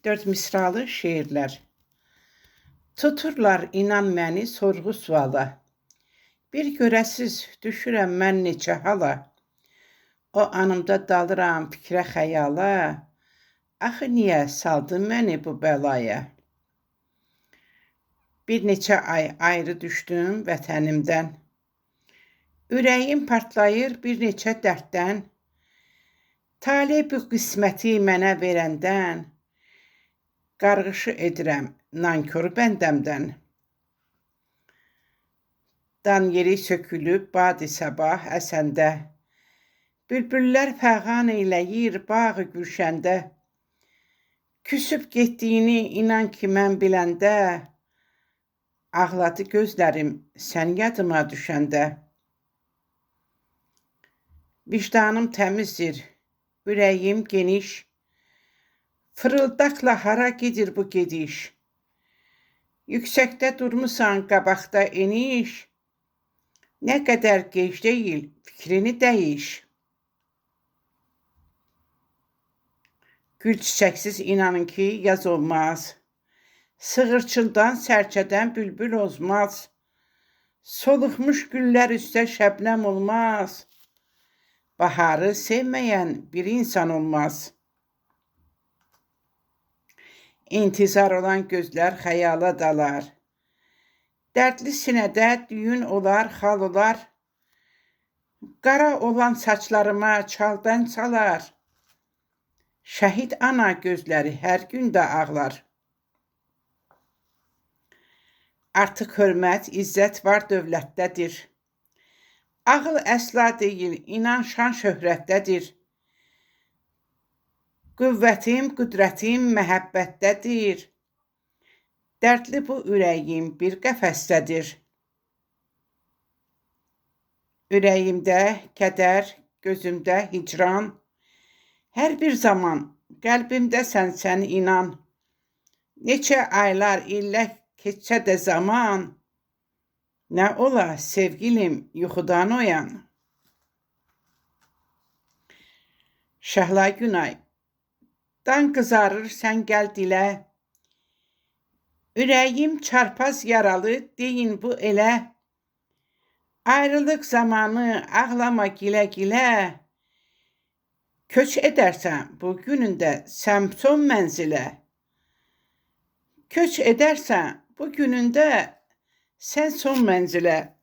Dörd misralı şeirlər. Tuturlar inan məni sorğu suala. Bir görəsiz düşürəm mən neçə hala. O anımda dalıram fikrə xəyala. Axı niyə saldın məni bu bəlaya? Bir neçə ay ayrı düşdüm vətənimdən. Ürəyim partlayır bir neçə dərddən. Talih bu qisməti mənə verəndən. Qarğışı edirəm nankor bəndəmdən. Dan yeri sökülüb badi sabah əsəndə. Bülbüllər fəğan eyləyir bağı gülşəndə. Küsüb getdiyini inan ki mən biləndə. Ağladı gözlərim sən yadıma düşəndə. Vicdanım təmizdir, ürəyim geniş. Fırıldaqla hara gedir bu gediş? Yüksəkdə durmusan qabaqda eniş. Nə qədər gec deyil, fikrini dəyiş. Gül çiçəksiz inanın ki yaz olmaz. Sığırçıldan sərçədən bülbül ozmaz. Soluxmuş güllər üstə şəbnəm olmaz. Baharı sevməyən bir insan olmaz. İntizar olan gözlər xəyala dalar. Dərdli sinədə düyün olar, xal olar. Qara olan saçlarıma çaldan salar. Şəhid ana gözləri hər gün də ağlar. Artıq hörmət, izzət var dövlətdədir. Ağıl əsla deyil, inan şan şöhrətdədir. Qüvvətim, qüdrətim məhəbbətdədir. Dərdli bu ürəyim bir qəfəsdədir. Ürəyimdə kədər, gözümdə hicran. Hər bir zaman qəlbimdə sən inan. Neçə aylar, illər keçsə də zaman. Nə ola sevgilim yuxudan oyan. Şəhla Günay. Dan qızarır sən gəl dilə. Ürəyim çarpaz yaralı deyin bu elə. Ayrılıq zamanı ağlama gilə-gilə. Köç edərsən bu günündə sən son mənzilə. Köç edərsən bu günündə sən son mənzilə.